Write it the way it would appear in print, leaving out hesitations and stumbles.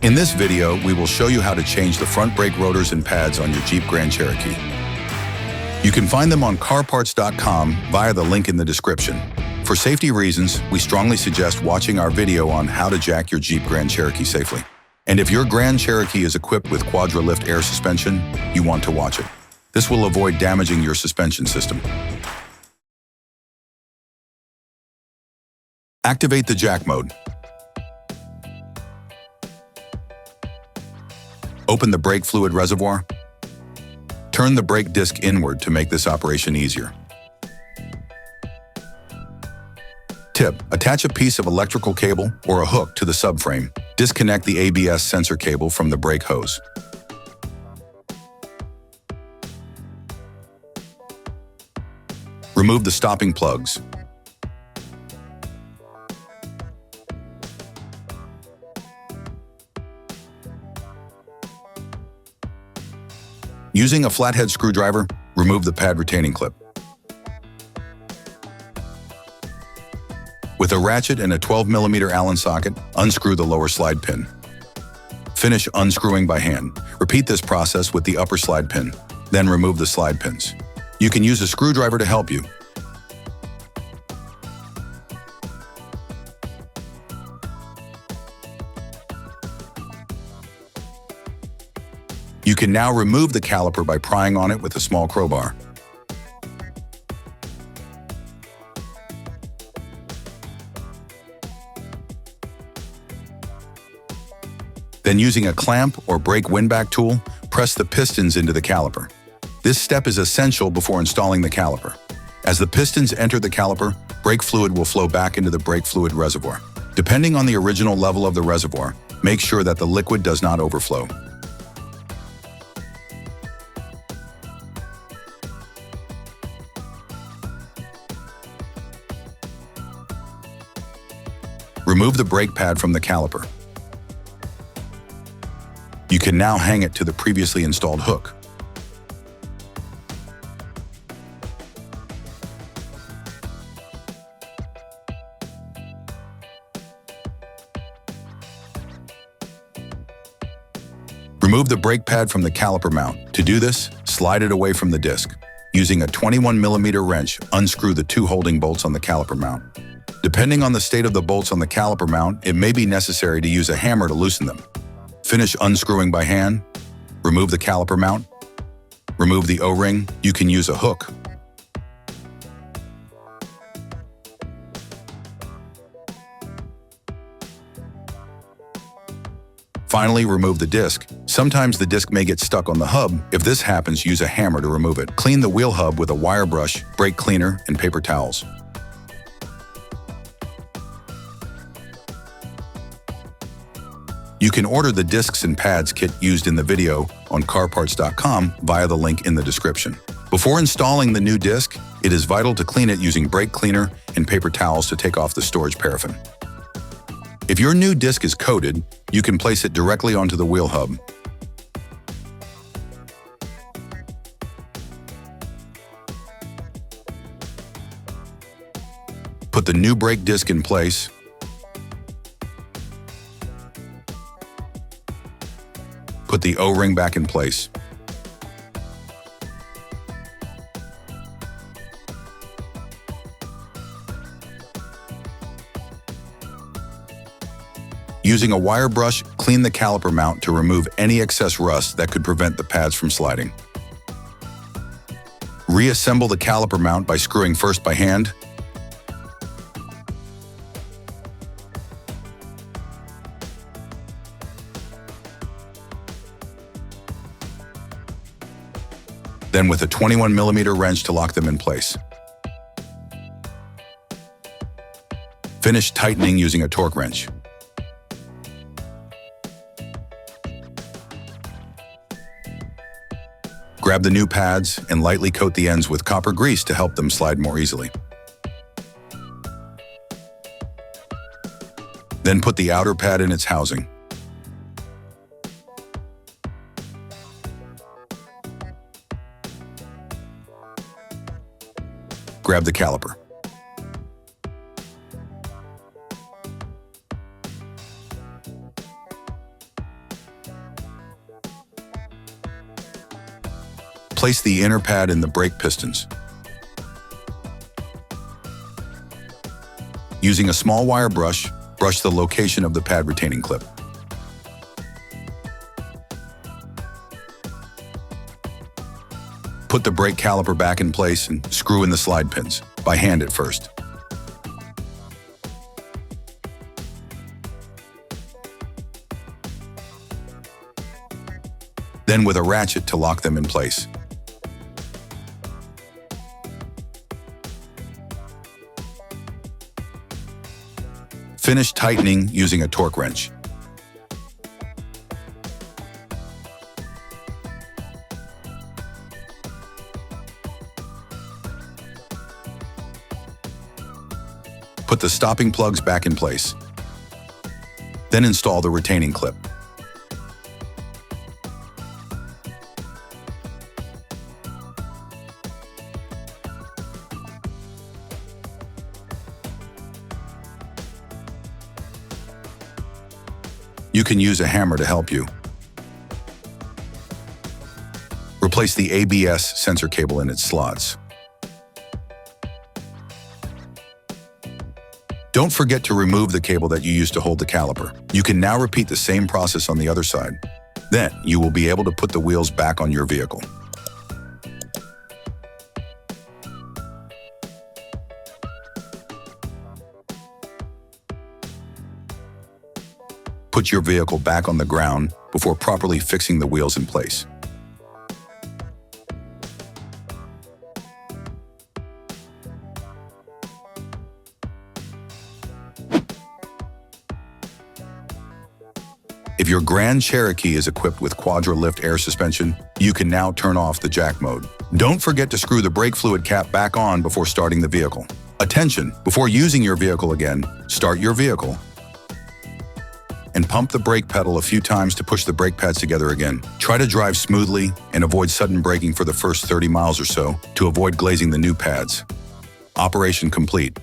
In this video, we will show you how to change the front brake rotors and pads on your Jeep Grand Cherokee. You can find them on CarParts.com via the link in the description. For safety reasons, we strongly suggest watching our video on how to jack your Jeep Grand Cherokee safely. And if your Grand Cherokee is equipped with Quadra-Lift air suspension, you want to watch it. This will avoid damaging your suspension system. Activate the jack mode. Open the brake fluid reservoir. Turn the brake disc inward to make this operation easier. Tip: attach a piece of electrical cable or a hook to the subframe. Disconnect the ABS sensor cable from the brake hose. Remove the stopping plugs. Using a flathead screwdriver, remove the pad retaining clip. With a ratchet and a 12mm Allen socket, unscrew the lower slide pin. Finish unscrewing by hand. Repeat this process with the upper slide pin, then remove the slide pins. You can use a screwdriver to help you. You can now remove the caliper by prying on it with a small crowbar. Then using a clamp or brake windback tool, press the pistons into the caliper. This step is essential before installing the caliper. As the pistons enter the caliper, brake fluid will flow back into the brake fluid reservoir. Depending on the original level of the reservoir, make sure that the liquid does not overflow. Remove the brake pad from the caliper. You can now hang it to the previously installed hook. Remove the brake pad from the caliper mount. To do this, slide it away from the disc. Using a 21mm wrench, unscrew the two holding bolts on the caliper mount. Depending on the state of the bolts on the caliper mount, it may be necessary to use a hammer to loosen them. Finish unscrewing by hand. Remove the caliper mount. Remove the O-ring. You can use a hook. Finally, remove the disc. Sometimes the disc may get stuck on the hub. If this happens, use a hammer to remove it. Clean the wheel hub with a wire brush, brake cleaner, and paper towels. You can order the discs and pads kit used in the video on CarParts.com via the link in the description. Before installing the new disc, it is vital to clean it using brake cleaner and paper towels to take off the storage paraffin. If your new disc is coated, you can place it directly onto the wheel hub. Put the new brake disc in place. Put the O-ring back in place. Using a wire brush, clean the caliper mount to remove any excess rust that could prevent the pads from sliding. Reassemble the caliper mount by screwing first by hand, then with a 21mm wrench to lock them in place. Finish tightening using a torque wrench. Grab the new pads and lightly coat the ends with copper grease to help them slide more easily. Then put the outer pad in its housing. Grab the caliper. Place the inner pad in the brake pistons. Using a small wire brush, brush the location of the pad retaining clip. Put the brake caliper back in place and screw in the slide pins, by hand at first. Then with a ratchet to lock them in place. Finish tightening using a torque wrench. Put the stopping plugs back in place. Then install the retaining clip. You can use a hammer to help you. Replace the ABS sensor cable in its slots. Don't forget to remove the cable that you used to hold the caliper. You can now repeat the same process on the other side. Then, you will be able to put the wheels back on your vehicle. Put your vehicle back on the ground before properly fixing the wheels in place. If your Grand Cherokee is equipped with quadra-lift air suspension, you can now turn off the jack mode. Don't forget to screw the brake fluid cap back on before starting the vehicle. Attention! Before using your vehicle again, start your vehicle and pump the brake pedal a few times to push the brake pads together again. Try to drive smoothly and avoid sudden braking for the first 30 miles or so to avoid glazing the new pads. Operation complete.